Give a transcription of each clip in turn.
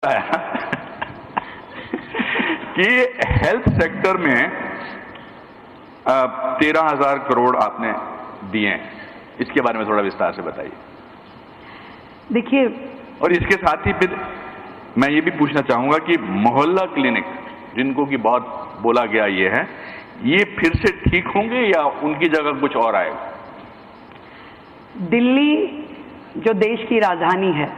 कि health sector में 13,000 करोड़ आपने दिए हैं, इसके बारे में थोड़ा विस्तार से बताइए। देखिए, और इसके साथ ही फिर मैं ये भी पूछना चाहूंगा कि मोहल्ला क्लिनिक जिनको कि बहुत बोला गया ये है, ये फिर से ठीक होंगे या उनकी जगह कुछ और आएगा? दिल्ली जो देश की राजधानी है,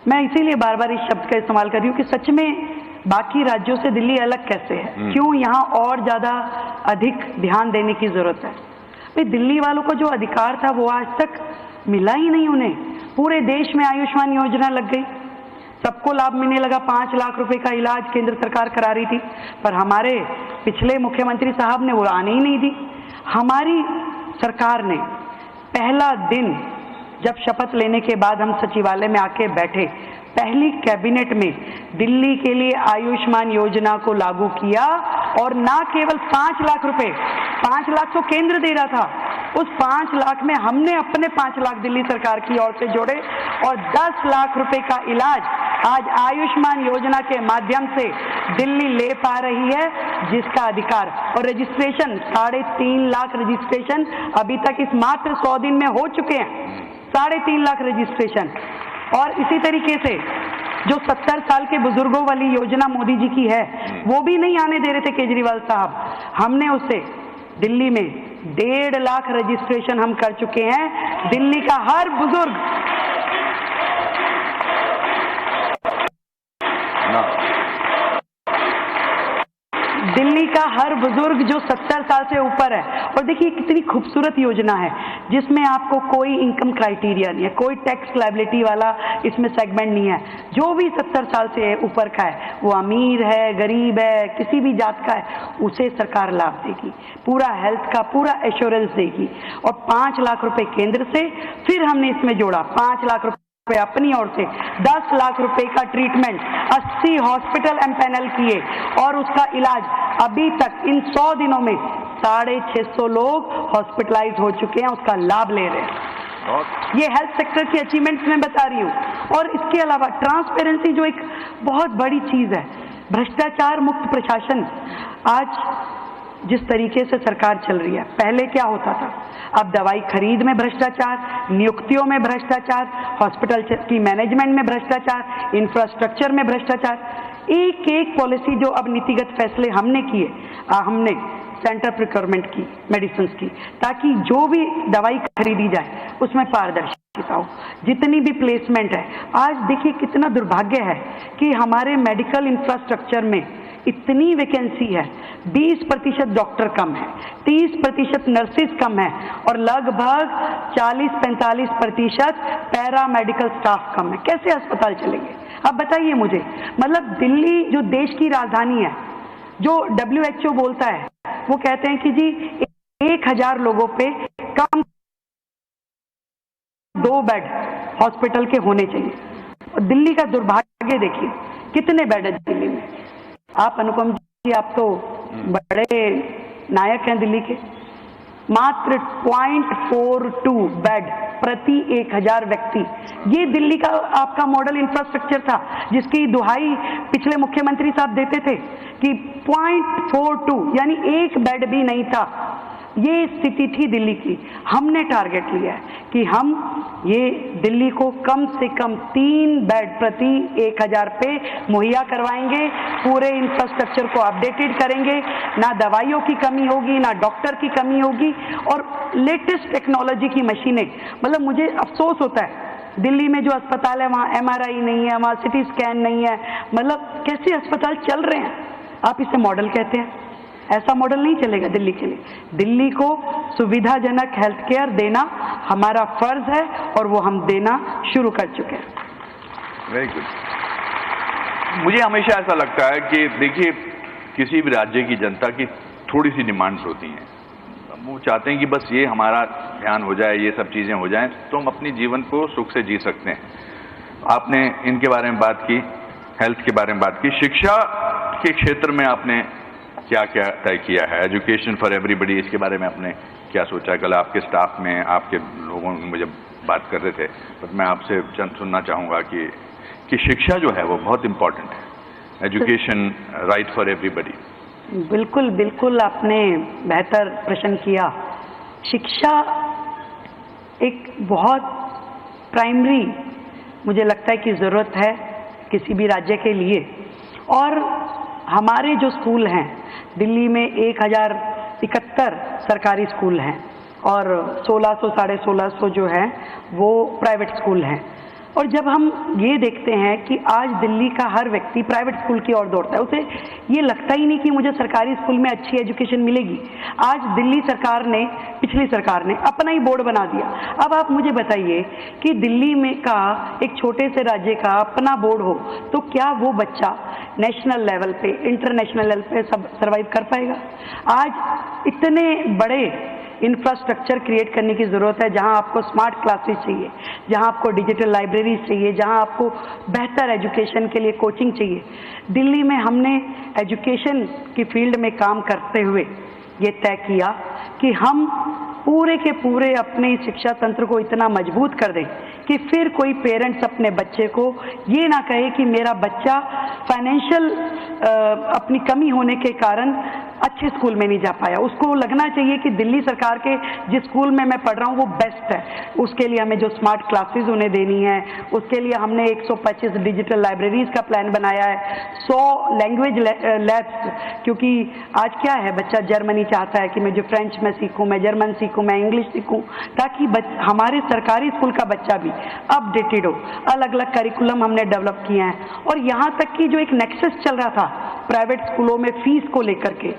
मैं इसीलिए बार बार इस शब्द का इस्तेमाल कर रही हूं कि सच में बाकी राज्यों से दिल्ली अलग कैसे है, क्यों यहां और ज्यादा अधिक ध्यान देने की जरूरत है। भाई, दिल्ली वालों को जो अधिकार था वो आज तक मिला ही नहीं उन्हें। पूरे देश में आयुष्मान योजना लग गई, सबको लाभ मिलने लगा। 5 लाख रुपए का इलाज केंद्र सरकार करा रही थी, पर हमारे पिछले मुख्यमंत्री साहब ने वो आने ही नहीं दी। हमारी सरकार ने पहला दिन जब शपथ लेने के बाद हम सचिवालय में आके बैठे, पहली कैबिनेट में दिल्ली के लिए आयुष्मान योजना को लागू किया। और ना केवल 5 लाख रुपए, 5 लाख तो केंद्र दे रहा था, उस 5 लाख में हमने अपने 5 लाख दिल्ली सरकार की ओर से जोड़े और 10 लाख रुपए का इलाज आज आयुष्मान योजना के माध्यम से दिल्ली ले पा रही है, जिसका अधिकार और रजिस्ट्रेशन 3.5 लाख रजिस्ट्रेशन अभी तक इस मात्र 100 दिन में हो चुके हैं। 3.5 लाख रजिस्ट्रेशन। और इसी तरीके से जो 70 साल के बुजुर्गों वाली योजना मोदी जी की है, वो भी नहीं आने दे रहे थे केजरीवाल साहब। हमने उससे दिल्ली में 1.5 लाख रजिस्ट्रेशन हम कर चुके हैं। दिल्ली का हर बुजुर्ग जो 70 साल से ऊपर है। और देखिए कितनी खूबसूरत योजना है, जिसमें आपको कोई इनकम क्राइटेरिया नहीं है, कोई टैक्स लायबिलिटी वाला इसमें सेगमेंट नहीं है। जो भी 70 साल से ऊपर का है, वो अमीर है, गरीब है, किसी भी जात का है, उसे सरकार लाभ देगी, पूरा हेल्थ का पूरा एश्योरेंस देगी। और 5 लाख रुपए केंद्र से, फिर हमने इसमें जोड़ा 5 लाख रुपए अपनी ओर से, 10 लाख रुपए का ट्रीटमेंट, 80 हॉस्पिटल एम्पैनल किए और उसका इलाज अभी तक इन 100 दिनों में 650 लोग हॉस्पिटलाइज हो चुके हैं, उसका लाभ ले रहे हैं। ये हेल्थ सेक्टर की अचीवमेंट्स मैं बता रही हूँ। और इसके अलावा ट्रांसपेरेंसी जो एक बहुत बड़ी चीज है, भ्रष्टाचार मुक्त प्रशासन। आज जिस तरीके से सरकार चल रही है, पहले क्या होता था? अब दवाई खरीद में भ्रष्टाचार, नियुक्तियों में भ्रष्टाचार, हॉस्पिटल की मैनेजमेंट में भ्रष्टाचार, इंफ्रास्ट्रक्चर में भ्रष्टाचार। एक एक पॉलिसी जो अब नीतिगत फैसले हमने किए, हमने सेंटर प्रोक्योरमेंट की, मेडिसिन की, ताकि जो भी दवाई खरीदी जाए उसमें पारदर्शिता हो, जितनी भी प्लेसमेंट है। आज देखिए कितना दुर्भाग्य है कि हमारे मेडिकल इंफ्रास्ट्रक्चर में इतनी वैकेंसी है, 20% डॉक्टर कम है, 30% नर्सिस कम है और लगभग 40-45% पैरा मेडिकल स्टाफ कम है। कैसे अस्पताल चलेंगे? अब बताइए मुझे। मतलब दिल्ली जो देश की राजधानी है, जो WHO बोलता है, वो कहते हैं कि जी 1000 लोगों पे कम 2 बेड हॉस्पिटल के होने चाहिए। और दिल्ली का दुर्भाग्य देखिए, कितने बेड है दिल्ली में। आप अनुपम जी, आप तो बड़े नायक हैं दिल्ली के। मात्र 0.42 बेड प्रति 1000 व्यक्ति। ये दिल्ली का आपका मॉडल इंफ्रास्ट्रक्चर था, जिसकी दुहाई पिछले मुख्यमंत्री साहब देते थे कि 0.42 यानी 1 बेड भी नहीं था। ये स्थिति थी दिल्ली की। हमने टारगेट लिया है कि हम ये दिल्ली को कम से कम 3 बेड प्रति 1000 पे मुहैया करवाएंगे, पूरे इंफ्रास्ट्रक्चर को अपडेटेड करेंगे, ना दवाइयों की कमी होगी, ना डॉक्टर की कमी होगी और लेटेस्ट टेक्नोलॉजी की मशीनें। मतलब मुझे अफसोस होता है, दिल्ली में जो अस्पताल है वहाँ MRI नहीं है, वहाँ CT स्कैन नहीं है। मतलब कैसे अस्पताल चल रहे हैं? आप इसे मॉडल कहते हैं? ऐसा मॉडल नहीं चलेगा दिल्ली के लिए। दिल्ली को सुविधाजनक हेल्थ केयर देना हमारा फर्ज है और वो हम देना शुरू कर चुके हैं। Very good. मुझे हमेशा ऐसा लगता है कि देखिए, किसी भी राज्य की जनता की थोड़ी सी डिमांड्स होती हैं। वो चाहते हैं कि बस ये हमारा ध्यान हो जाए, ये सब चीजें हो जाएं तो हम अपनी जीवन को सुख से जी सकते हैं। आपने इनके बारे में बात की, हेल्थ के बारे में बात की, शिक्षा के क्षेत्र में आपने क्या क्या तय किया है? एजुकेशन फॉर एवरीबडी, इसके बारे में आपने क्या सोचा? कल आपके स्टाफ में आपके लोगों मुझे बात कर रहे थे, पर मैं आपसे चंद सुनना चाहूँगा कि कि शिक्षा जो है वो बहुत इम्पोर्टेंट है, एजुकेशन राइट फॉर एवरीबडी। बिल्कुल बिल्कुल, आपने बेहतर प्रश्न किया। शिक्षा एक बहुत प्राइमरी मुझे लगता है कि ज़रूरत है किसी भी राज्य के लिए। और हमारे जो स्कूल हैं, दिल्ली में 1071 सरकारी स्कूल हैं और 1600 साढ़े 1600 जो है वो प्राइवेट स्कूल हैं। और जब हम ये देखते हैं कि आज दिल्ली का हर व्यक्ति प्राइवेट स्कूल की ओर दौड़ता है, उसे ये लगता ही नहीं कि मुझे सरकारी स्कूल में अच्छी एजुकेशन मिलेगी। आज दिल्ली सरकार ने, पिछली सरकार ने अपना ही बोर्ड बना दिया। अब आप मुझे बताइए कि दिल्ली में का एक छोटे से राज्य का अपना बोर्ड हो तो क्या वो बच्चा नेशनल लेवल पे, इंटरनेशनल लेवल पे सब सर्वाइव कर पाएगा? आज इतने बड़े इंफ्रास्ट्रक्चर क्रिएट करने की ज़रूरत है, जहां आपको स्मार्ट क्लासेस चाहिए, जहां आपको डिजिटल लाइब्रेरीज चाहिए, जहां आपको बेहतर एजुकेशन के लिए कोचिंग चाहिए। दिल्ली में हमने एजुकेशन की फील्ड में काम करते हुए ये तय किया कि हम पूरे के पूरे अपने शिक्षा तंत्र को इतना मजबूत कर दें कि फिर कोई पेरेंट्स अपने बच्चे को ये ना कहे कि मेरा बच्चा फाइनेंशियल अपनी कमी होने के कारण अच्छे स्कूल में नहीं जा पाया। उसको लगना चाहिए कि दिल्ली सरकार के जिस स्कूल में मैं पढ़ रहा हूँ वो बेस्ट है। उसके लिए हमें जो स्मार्ट क्लासेस उन्हें देनी है, उसके लिए हमने 125 डिजिटल लाइब्रेरीज का प्लान बनाया है, 100 लैंग्वेज लैब्स, क्योंकि आज क्या है, बच्चा जर्मनी चाहता है कि मैं जो फ्रेंच में सीखूं, मैं जर्मन सीखूं, मैं इंग्लिश सीखूं, ताकि हमारे सरकारी स्कूल का बच्चा भी अपडेटेड हो। अलग अलग करिकुलम हमने डेवलप किए हैं। और यहाँ तक कि जो एक नेक्सस चल रहा था प्राइवेट स्कूलों में फीस को लेकर के,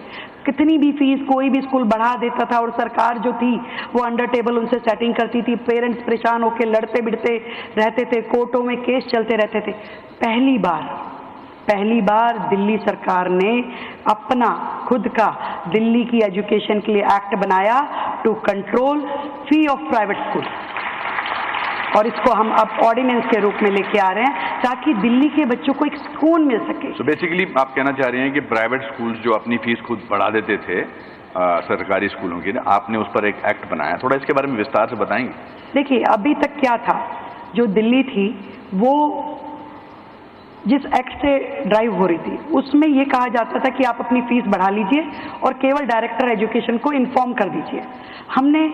कितनी भी फीस कोई भी स्कूल बढ़ा देता था और सरकार जो थी वो अंडर टेबल उनसे सेटिंग करती थी। पेरेंट्स परेशान होकर लड़ते बिड़ते रहते थे, कोर्टों में केस चलते रहते थे। पहली बार दिल्ली सरकार ने अपना खुद का दिल्ली की एजुकेशन के लिए एक्ट बनाया to control fee of private school, और इसको हम अब ऑर्डिनेंस के रूप में लेके आ रहे हैं ताकि दिल्ली के बच्चों को एक सुकून मिल सके। तो बेसिकली आप कहना चाह रही हैं कि प्राइवेट स्कूल्स जो अपनी फीस खुद बढ़ा देते थे सरकारी स्कूलों की, आपने उस पर एक एक्ट बनाया, थोड़ा इसके बारे में विस्तार से बताएंगे? देखिए, अभी तक क्या था, जो दिल्ली थी वो जिस एक्ट से ड्राइव हो रही थी उसमें ये कहा जाता था कि आप अपनी फीस बढ़ा लीजिए और केवल डायरेक्टर एजुकेशन को इन्फॉर्म कर दीजिए। हमने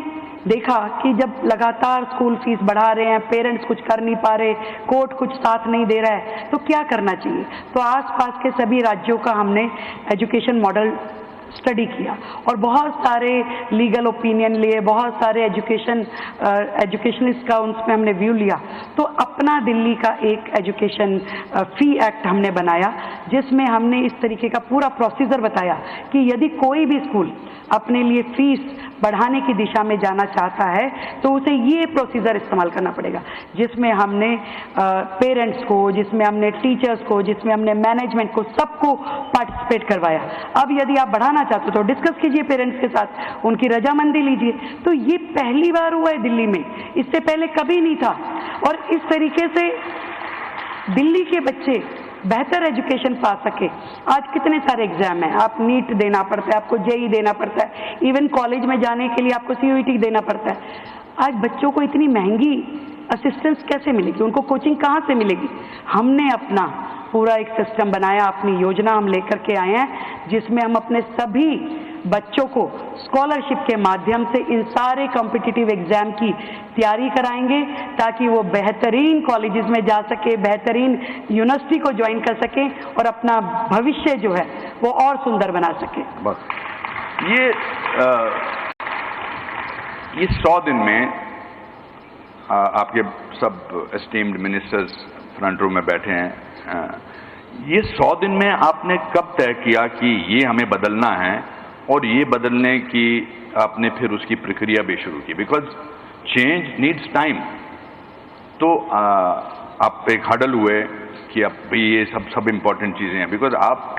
देखा कि जब लगातार स्कूल फीस बढ़ा रहे हैं, पेरेंट्स कुछ कर नहीं पा रहे, कोर्ट कुछ साथ नहीं दे रहा है, तो क्या करना चाहिए। तो आसपास के सभी राज्यों का हमने एजुकेशन मॉडल स्टडी किया और बहुत सारे लीगल ओपिनियन लिए, बहुत सारे एजुकेशनिस्ट का उसमें हमने व्यू लिया। तो अपना दिल्ली का एक एजुकेशन फी एक्ट हमने बनाया, जिसमें हमने इस तरीके का पूरा प्रोसीजर बताया कि यदि कोई भी स्कूल अपने लिए फीस बढ़ाने की दिशा में जाना चाहता है तो उसे ये प्रोसीजर इस्तेमाल करना पड़ेगा, जिसमें हमने पेरेंट्स को, जिसमें हमने टीचर्स को, जिसमें हमने मैनेजमेंट को, सबको पार्टिसिपेट करवाया। अब यदि आप बढ़ाना चाहते हो तो डिस्कस कीजिए पेरेंट्स के साथ, उनकी रजामंदी लीजिए। तो ये पहली बार हुआ है दिल्ली में, इससे पहले कभी नहीं था। और इस तरीके से दिल्ली के बच्चे बेहतर एजुकेशन पा सके। आज कितने सारे एग्जाम हैं, आप नीट देना पड़ता है, आपको जेई देना पड़ता है, इवन कॉलेज में जाने के लिए आपको सीयूईटी देना पड़ता है। आज बच्चों को इतनी महंगी असिस्टेंस कैसे मिलेगी, उनको कोचिंग कहाँ से मिलेगी। हमने अपना पूरा एक सिस्टम बनाया, अपनी योजना हम लेकर के आए हैं, जिसमें हम अपने सभी बच्चों को स्कॉलरशिप के माध्यम से इन सारे कॉम्पिटिटिव एग्जाम की तैयारी कराएंगे ताकि वो बेहतरीन कॉलेजेस में जा सके, बेहतरीन यूनिवर्सिटी को ज्वाइन कर सके और अपना भविष्य जो है वो और सुंदर बना सके। बस ये 100 दिन में आपके सब एस्टीम्ड मिनिस्टर्स फ्रंट रो में बैठे हैं, ये 100 दिन में आपने कब तय किया कि ये हमें बदलना है और ये बदलने की आपने फिर उसकी प्रक्रिया भी शुरू की? Because change needs time. तो आप एक हडल हुए कि अब ये सब इम्पोर्टेंट चीज़ें हैं, बिकॉज आप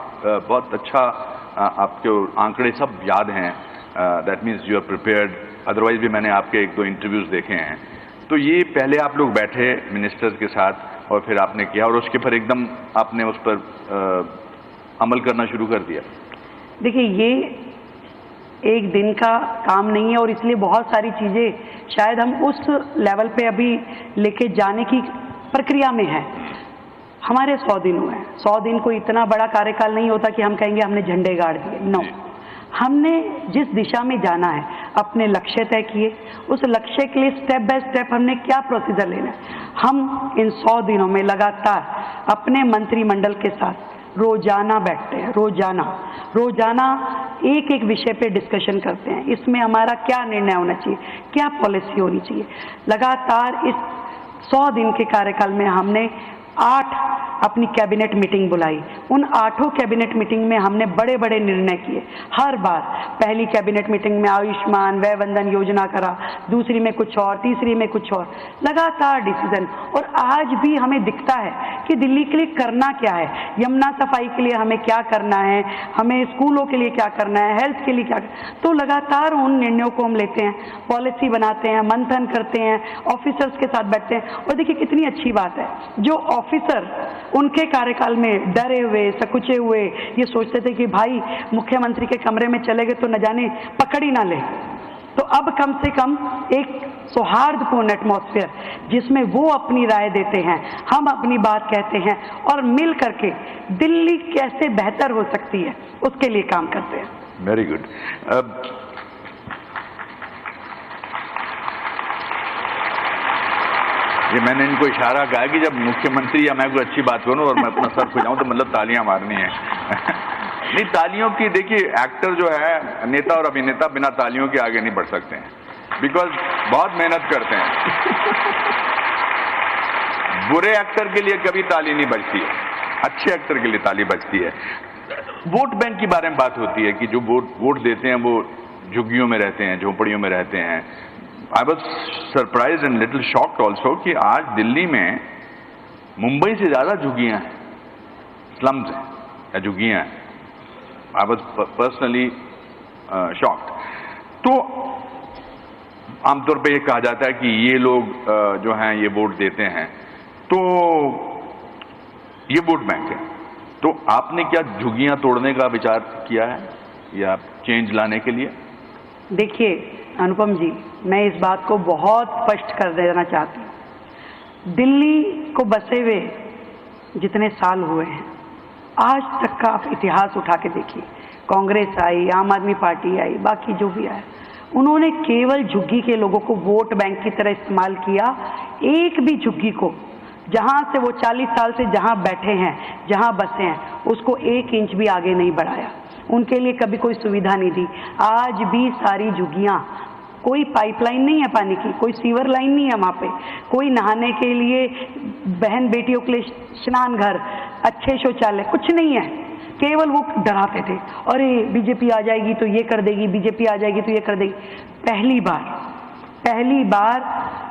बहुत अच्छा आपके आंकड़े सब याद हैं, that means you are prepared. Otherwise भी मैंने आपके 1-2 इंटरव्यूज़ देखे हैं। तो ये पहले आप लोग बैठे मिनिस्टर्स के साथ और फिर आपने किया और उसके पर एकदम आपने उस पर अमल करना शुरू कर दिया। देखिए, ये एक दिन का काम नहीं है और इसलिए बहुत सारी चीज़ें शायद हम उस लेवल पे अभी लेके जाने की प्रक्रिया में है। हमारे 100 दिन हुए हैं। 100 दिन कोई इतना बड़ा कार्यकाल नहीं होता कि हम कहेंगे हमने झंडे गाड़ दिए। नो, हमने जिस दिशा में जाना है अपने लक्ष्य तय किए, उस लक्ष्य के लिए स्टेप बाय स्टेप हमने क्या प्रोसीजर लेना है। हम इन 100 दिनों में लगातार अपने मंत्रिमंडल के साथ रोजाना बैठते हैं, रोजाना एक एक विषय पे डिस्कशन करते हैं। इसमें हमारा क्या निर्णय होना चाहिए, क्या पॉलिसी होनी चाहिए। लगातार इस 100 दिन के कार्यकाल में हमने 8 अपनी कैबिनेट मीटिंग बुलाई। उन 8 कैबिनेट मीटिंग में हमने बड़े बड़े निर्णय किए। हर बार पहली कैबिनेट मीटिंग में आयुष्मान वय वंदन योजना करा, दूसरी में कुछ और, तीसरी में कुछ और, लगातार डिसीजन। और आज भी हमें दिखता है कि दिल्ली के लिए करना क्या है, यमुना सफाई के लिए हमें क्या करना है, हमें स्कूलों के लिए क्या करना है, हेल्थ के लिए क्या करना है। तो लगातार उन निर्णयों को हम लेते हैं, पॉलिसी बनाते हैं, मंथन करते हैं, ऑफिसर्स के साथ बैठते हैं। और देखिए कितनी अच्छी बात है, जो ऑफिसर उनके कार्यकाल में डरे हुए, सकुचे हुए, ये सोचते थे कि भाई मुख्यमंत्री के कमरे में चले गए तो न जाने पकड़ ही ना ले, तो अब कम से कम एक सौहार्दपूर्ण एटमॉस्फेयर जिसमें वो अपनी राय देते हैं, हम अपनी बात कहते हैं और मिल करके दिल्ली कैसे बेहतर हो सकती है उसके लिए काम करते हैं। Very good. ये मैंने इनको इशारा कहा कि जब मुख्यमंत्री या मैं कोई अच्छी बात करूं और मैं अपना सर खुजाऊं तो मतलब तालियां मारनी है। नहीं, तालियों की, देखिए एक्टर जो है, नेता और अभिनेता बिना तालियों के आगे नहीं बढ़ सकते हैं, बिकॉज बहुत मेहनत करते हैं। बुरे एक्टर के लिए कभी ताली नहीं बजती है, अच्छे एक्टर के लिए ताली बजती है। वोट बैंक के बारे में बात होती है कि जो वोट देते हैं वो झुग्गियों में रहते हैं, झोपड़ियों में रहते हैं। I was surprise and little shocked also कि आज दिल्ली में मुंबई से ज्यादा झुग्गियां हैं, स्लम्स हैं या झुग्गियां हैं। I was personally shocked. तो आमतौर पे ये कहा जाता है कि ये लोग जो हैं ये वोट देते हैं, तो ये वोट बैंक है। तो आपने क्या झुग्गियां तोड़ने का विचार किया है या चेंज लाने के लिए? देखिए अनुपम जी, मैं इस बात को बहुत स्पष्ट कर देना चाहती हूँ। दिल्ली को बसे हुए जितने साल हुए हैं, आज तक का आप इतिहास उठा के देखिए, कांग्रेस आई, आम आदमी पार्टी आई, बाकी जो भी आया, उन्होंने केवल झुग्गी के लोगों को वोट बैंक की तरह इस्तेमाल किया। एक भी झुग्गी को, जहां से वो 40 साल से जहां बैठे हैं, जहां बसे हैं, उसको 1 इंच भी आगे नहीं बढ़ाया। उनके लिए कभी कोई सुविधा नहीं दी। आज भी सारी झुग्गियां, कोई पाइपलाइन नहीं है पानी की, कोई सीवर लाइन नहीं है वहाँ पे, कोई नहाने के लिए बहन बेटियों के लिए स्नान घर, अच्छे शौचालय, कुछ नहीं है। केवल वो डराते थे, अरे बीजेपी आ जाएगी तो ये कर देगी, बीजेपी आ जाएगी तो ये कर देगी। पहली बार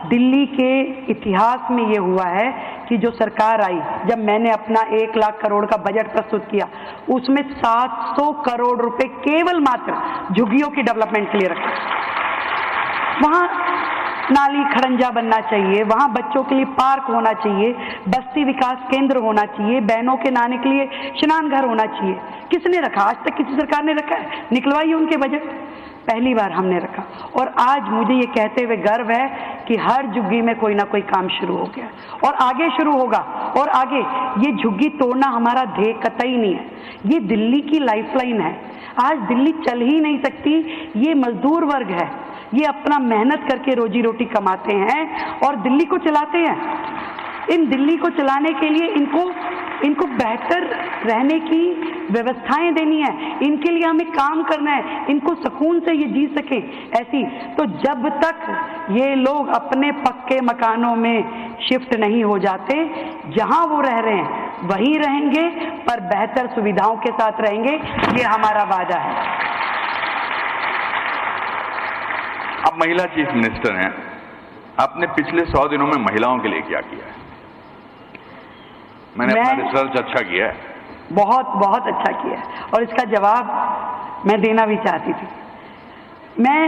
दिल्ली के इतिहास में ये हुआ है कि जो सरकार आई, जब मैंने अपना 1 लाख करोड़ का बजट प्रस्तुत किया, उसमें 700 करोड़ रुपए केवल मात्र झुग्गियों की डेवलपमेंट के लिए रखे। वहां नाली खड़ंजा बनना चाहिए, वहां बच्चों के लिए पार्क होना चाहिए, बस्ती विकास केंद्र होना चाहिए, बहनों के नहाने के लिए स्नान घर होना चाहिए। किसने रखा? आज तक किसी सरकार ने रखा है? निकलवाइए उनके बजट। पहली बार हमने रखा। और आज मुझे ये कहते हुए गर्व है कि हर झुग्गी में कोई ना कोई काम शुरू हो गया और आगे शुरू होगा। और आगे ये झुग्गी तोड़ना हमारा ध्येय कतई नहीं है, ये दिल्ली की लाइफलाइन है। आज दिल्ली चल ही नहीं सकती, ये मजदूर वर्ग है, ये अपना मेहनत करके रोजी रोटी कमाते हैं और दिल्ली को चलाते हैं। इन दिल्ली को चलाने के लिए इनको बेहतर रहने की व्यवस्थाएं देनी है, इनके लिए हमें काम करना है, इनको सुकून से ये जी सके ऐसी। तो जब तक ये लोग अपने पक्के मकानों में शिफ्ट नहीं हो जाते, जहां वो रह रहे हैं वहीं रहेंगे, पर बेहतर सुविधाओं के साथ रहेंगे, ये हमारा वादा है। आप महिला चीफ मिनिस्टर हैं, आपने पिछले 100 दिनों में महिलाओं के लिए क्या किया है? मैंने अपना रिसर्च अच्छा किया है, बहुत अच्छा किया है, और इसका जवाब मैं देना भी चाहती थी। मैं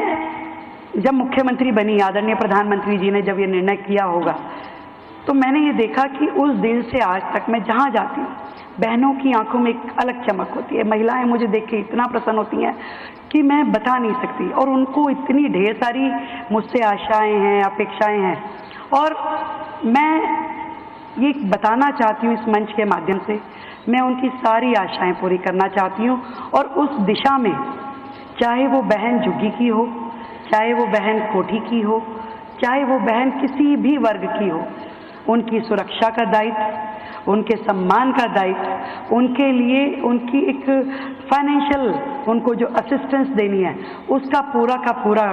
जब मुख्यमंत्री बनी, आदरणीय प्रधानमंत्री जी ने जब ये निर्णय किया होगा, तो मैंने ये देखा कि उस दिन से आज तक मैं जहाँ जाती हूँ, बहनों की आंखों में एक अलग चमक होती है। महिलाएं मुझे देख के इतना प्रसन्न होती हैं कि मैं बता नहीं सकती, और उनको इतनी ढेर सारी मुझसे आशाएं हैं, अपेक्षाएं हैं। और मैं ये बताना चाहती हूँ इस मंच के माध्यम से, मैं उनकी सारी आशाएं पूरी करना चाहती हूँ और उस दिशा में चाहे वो बहन झुग्गी की हो, चाहे वो बहन कोठी की हो, चाहे वो बहन किसी भी वर्ग की हो, उनकी सुरक्षा का दायित्व, उनके सम्मान का दायित्व, उनके लिए उनकी एक फाइनेंशियल उनको जो असिस्टेंस देनी है उसका पूरा का पूरा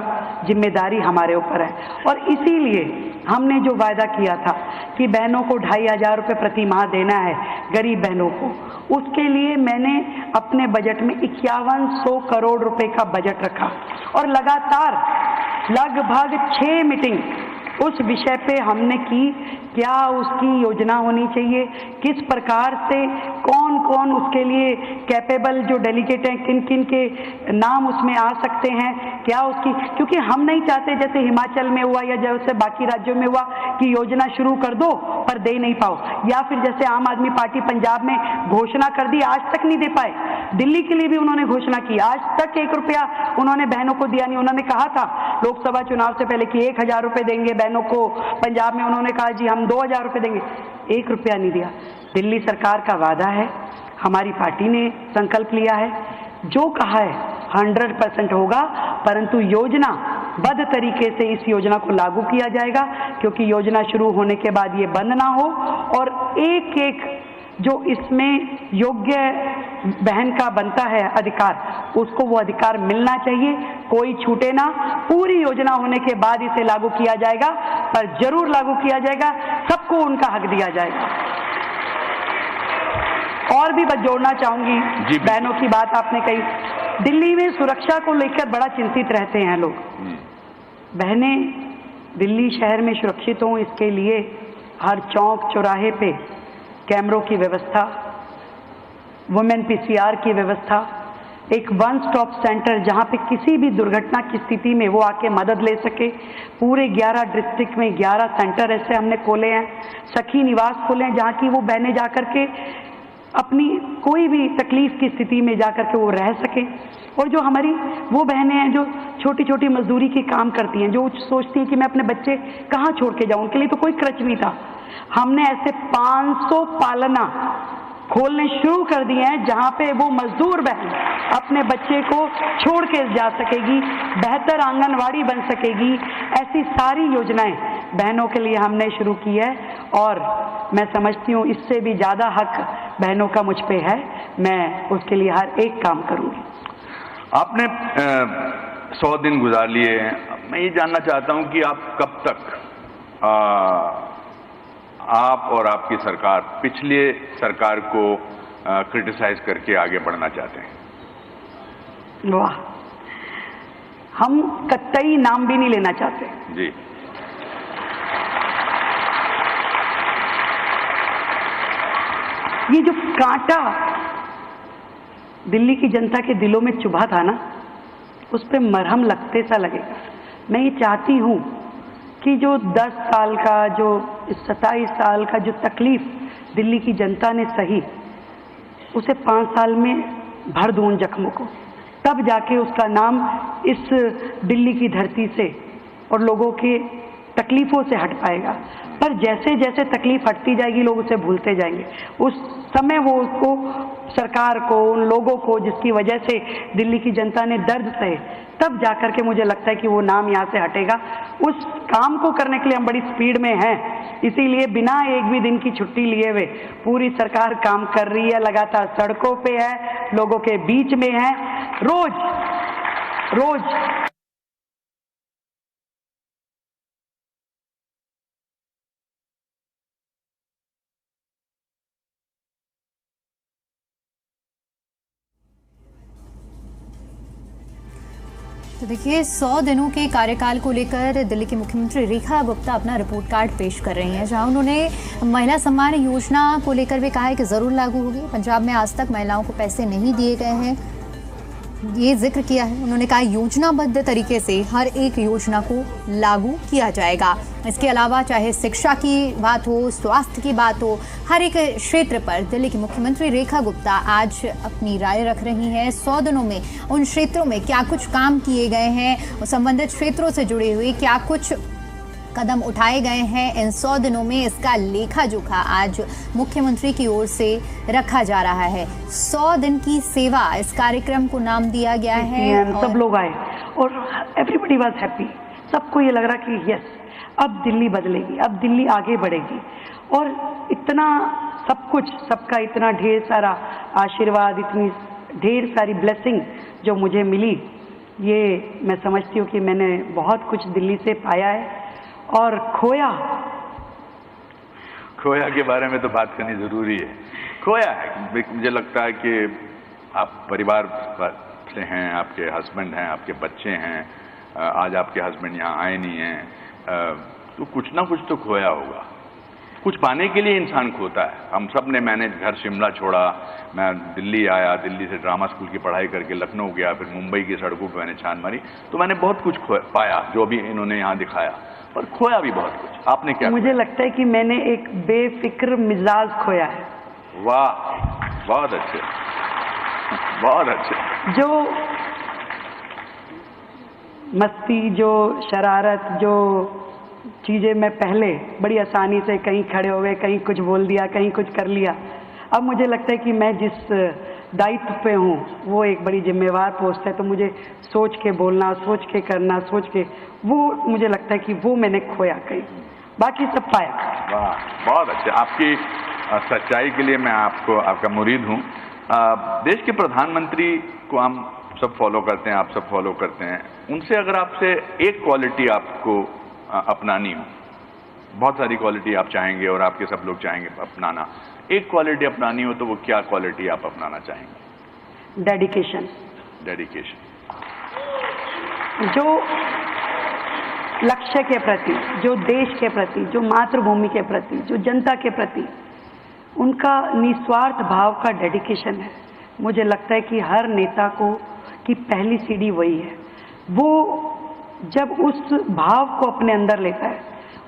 जिम्मेदारी हमारे ऊपर है। और इसीलिए हमने जो वायदा किया था कि बहनों को 2,500 रुपये प्रति माह देना है गरीब बहनों को, उसके लिए मैंने अपने बजट में 5100 करोड़ रुपए का बजट रखा और लगातार लगभग 6 मीटिंग उस विषय पे हमने की, क्या उसकी योजना होनी चाहिए, किस प्रकार से कौन कौन उसके लिए कैपेबल जो डेलीगेट हैं, किन किन के नाम उसमें आ सकते हैं, क्या उसकी, क्योंकि हम नहीं चाहते जैसे हिमाचल में हुआ या जैसे बाकी राज्यों में हुआ कि योजना शुरू कर दो पर दे नहीं पाओ, या फिर जैसे आम आदमी पार्टी पंजाब में घोषणा कर दी आज तक नहीं दे पाए। दिल्ली के लिए भी उन्होंने घोषणा की, आज तक 1 रुपया उन्होंने बहनों को दिया नहीं। उन्होंने कहा था लोकसभा चुनाव से पहले कि 1,000 रुपये देंगे बहनों को, पंजाब में उन्होंने कहा जी हम 2,000 रुपये देंगे, 1 रुपया नहीं दिया। दिल्ली सरकार का वादा है, हमारी पार्टी ने संकल्प लिया है, जो कहा है 100% होगा, परंतु योजना बद्ध तरीके से इस योजना को लागू किया जाएगा, क्योंकि योजना शुरू होने के बाद ये बंद ना हो और एक एक जो इसमें योग्य बहन का बनता है अधिकार, उसको वो अधिकार मिलना चाहिए, कोई छूटे ना। पूरी योजना होने के बाद इसे लागू किया जाएगा, पर जरूर लागू किया जाएगा, सबको उनका हक दिया जाएगा। और भी बात जोड़ना चाहूंगी, बहनों की बात आपने कही, दिल्ली में सुरक्षा को लेकर बड़ा चिंतित रहते हैं लोग। बहनें दिल्ली शहर में सुरक्षित हों, इसके लिए हर चौक चौराहे पे कैमरों की व्यवस्था, वुमेन पीसीआर की व्यवस्था, एक वन स्टॉप सेंटर जहां पे किसी भी दुर्घटना की स्थिति में वो आके मदद ले सके। पूरे 11 डिस्ट्रिक्ट में 11 सेंटर ऐसे हमने खोले हैं, सखी निवास खोले हैं, जहां की वो बहनें जाकर के अपनी कोई भी तकलीफ की स्थिति में जाकर के वो रह सकें। और जो हमारी वो बहनें हैं जो छोटी छोटी मजदूरी के काम करती हैं, जो सोचती हैं कि मैं अपने बच्चे कहाँ छोड़ के जाऊं, उनके लिए तो कोई खर्च नहीं था, हमने ऐसे 500 पालना खोलने शुरू कर दिए हैं जहां पे वो मजदूर बहन अपने बच्चे को छोड़ के जा सकेगी, बेहतर आंगनवाड़ी बन सकेगी। ऐसी सारी योजनाएं बहनों के लिए हमने शुरू की है और मैं समझती हूँ इससे भी ज्यादा हक बहनों का मुझ पे है, मैं उसके लिए हर एक काम करूंगी। आपने 100 दिन गुजार लिए हैं, मैं ये जानना चाहता हूं कि आप कब तक आप और आपकी सरकार पिछले सरकार को क्रिटिसाइज करके आगे बढ़ना चाहते हैं? वाह, हम कतई नाम भी नहीं लेना चाहते जी। ये जो कांटा दिल्ली की जनता के दिलों में चुभा था ना, उस पे मरहम लगते सा लगेगा। मैं ये चाहती हूं कि जो 10 साल का, जो 27 साल का जो तकलीफ दिल्ली की जनता ने सही, उसे 5 साल में भर दूं उन जख्मों को, तब जाके उसका नाम इस दिल्ली की धरती से और लोगों के तकलीफों से हट पाएगा। पर जैसे जैसे तकलीफ हटती जाएगी लोग उसे भूलते जाएंगे, उस समय वो उसको, सरकार को, उन लोगों को जिसकी वजह से दिल्ली की जनता ने दर्द सहे, तब जाकर के मुझे लगता है कि वो नाम यहाँ से हटेगा। उस काम को करने के लिए हम बड़ी स्पीड में हैं, इसीलिए बिना एक भी दिन की छुट्टी लिए हुए पूरी सरकार काम कर रही है, लगातार सड़कों पे है, लोगों के बीच में है, रोज तो देखिए 100 दिनों के कार्यकाल को लेकर दिल्ली की मुख्यमंत्री रेखा गुप्ता अपना रिपोर्ट कार्ड पेश कर रही हैं, जहां उन्होंने महिला सम्मान योजना को लेकर भी कहा है कि ज़रूर लागू होगी। पंजाब में आज तक महिलाओं को पैसे नहीं दिए गए हैं, ये जिक्र किया है। उन्होंने कहा योजनाबद्ध तरीके से हर एक योजना को लागू किया जाएगा। इसके अलावा चाहे शिक्षा की बात हो, स्वास्थ्य की बात हो, हर एक क्षेत्र पर दिल्ली की मुख्यमंत्री रेखा गुप्ता आज अपनी राय रख रही हैं। 100 दिनों में उन क्षेत्रों में क्या कुछ काम किए गए हैं, संबंधित क्षेत्रों से जुड़े हुए क्या कुछ कदम उठाए गए हैं इन 100 दिनों में, इसका लेखा जोखा आज मुख्यमंत्री की ओर से रखा जा रहा है। 100 दिन की सेवा इस कार्यक्रम को नाम दिया गया है। सब लोग आए और एवरीबडी वाज हैप्पी। सबको ये लग रहा कि यस, अब दिल्ली बदलेगी, अब दिल्ली आगे बढ़ेगी। और इतना सब कुछ, सबका इतना ढेर सारा आशीर्वाद, इतनी ढेर सारी ब्लेसिंग जो मुझे मिली, ये मैं समझती हूँ कि मैंने बहुत कुछ दिल्ली से पाया है। और खोया के बारे में तो बात करनी जरूरी है। खोया है, मुझे लगता है कि आप परिवार से हैं, आपके हस्बैंड हैं, आपके बच्चे हैं, आज आपके हस्बैंड यहाँ आए नहीं हैं, तो कुछ ना कुछ तो खोया होगा। कुछ पाने के लिए इंसान खोता है। हम सब ने, मैंने घर शिमला छोड़ा, मैं दिल्ली आया, दिल्ली से ड्रामा स्कूल की पढ़ाई करके लखनऊ गया, फिर मुंबई की सड़कों पर मैंने छान मारी, तो मैंने बहुत कुछ पाया जो भी इन्होंने यहाँ दिखाया, पर खोया भी बहुत कुछ। आपने क्या? मुझे लगता है कि मैंने एक बेफिक्र मिजाज खोया है। वाह, बहुत अच्छे, बहुत अच्छे। जो मस्ती, जो शरारत, जो चीज़ें मैं पहले बड़ी आसानी से कहीं खड़े हो गए, कहीं कुछ बोल दिया, कहीं कुछ कर लिया, अब मुझे लगता है कि मैं जिस दायित्व पे हूँ वो एक बड़ी जिम्मेवार पोस्ट है, तो मुझे सोच के बोलना, सोच के करना, सोच के, वो मुझे लगता है कि वो मैंने खोया कहीं, बाकी सब पाया। वाह, बहुत अच्छे। आपकी सच्चाई के लिए मैं आपका मुरीद हूँ। देश के प्रधानमंत्री को हम सब फॉलो करते हैं, आप सब फॉलो करते हैं, उनसे अगर आपसे एक क्वालिटी आपको अपनानी हो, बहुत सारी क्वालिटी आप चाहेंगे और आपके सब लोग चाहेंगे अपनाना, एक क्वालिटी अपनानी हो तो वो क्या क्वालिटी आप अपनाना चाहेंगे? डेडिकेशन। डेडिकेशन। जो लक्ष्य के प्रति, जो देश के प्रति, जो मातृभूमि के प्रति, जो जनता के प्रति उनका निस्वार्थ भाव का डेडिकेशन है। मुझे लगता है कि हर नेता को की पहली सीढ़ी वही है। वो जब उस भाव को अपने अंदर लेता है,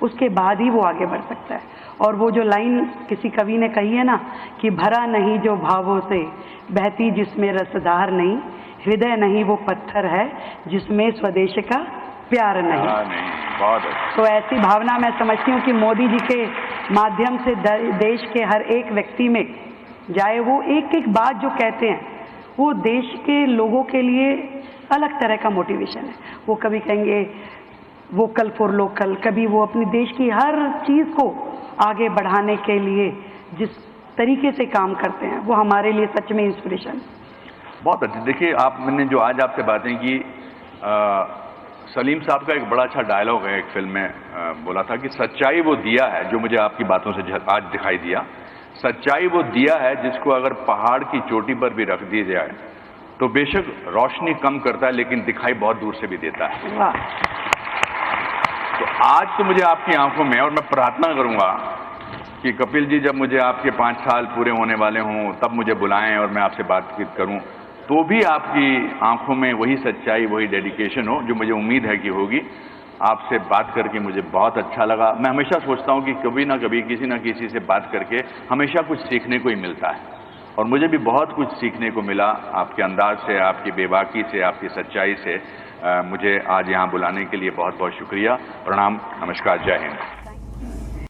उसके बाद ही वो आगे बढ़ सकता है। और वो जो लाइन किसी कवि ने कही है ना, कि भरा नहीं जो भावों से, बहती जिसमें रसधार नहीं, हृदय नहीं वो पत्थर है जिसमें स्वदेश का प्यार नहीं। बहुत अच्छा। तो ऐसी भावना मैं समझती हूँ कि मोदी जी के माध्यम से देश के हर एक व्यक्ति में जाए। वो एक एक बात जो कहते हैं वो देश के लोगों के लिए अलग तरह का मोटिवेशन है। वो कभी कहेंगे वोकल फॉर लोकल, कभी वो अपने देश की हर चीज़ को आगे बढ़ाने के लिए जिस तरीके से काम करते हैं वो हमारे लिए सच में इंस्पिरेशन। बहुत अच्छी। देखिए, मैंने जो आज आपसे बातें की, सलीम साहब का एक बड़ा अच्छा डायलॉग है, एक फिल्म में बोला था कि सच्चाई वो दिया है, जो मुझे आपकी बातों से आज दिखाई दिया, सच्चाई वो दिया है जिसको अगर पहाड़ की चोटी पर भी रख दी जाए तो बेशक रोशनी कम करता है लेकिन दिखाई बहुत दूर से भी देता है। तो आज तो मुझे आपकी आंखों में, और मैं प्रार्थना करूंगा कि कपिल जी जब मुझे आपके 5 साल पूरे होने वाले हों तब मुझे बुलाएं और मैं आपसे बातचीत करूं, तो भी आपकी आंखों में वही सच्चाई, वही डेडिकेशन हो जो मुझे उम्मीद है कि होगी। आपसे बात करके मुझे बहुत अच्छा लगा। मैं हमेशा सोचता हूं कि कभी ना कभी किसी ना किसी से बात करके हमेशा कुछ सीखने को ही मिलता है, और मुझे भी बहुत कुछ सीखने को मिला आपके अंदाज से, आपकी बेबाकी से, आपकी सच्चाई से। मुझे आज यहाँ बुलाने के लिए बहुत बहुत शुक्रिया। प्रणाम, नमस्कार, जय हिंद।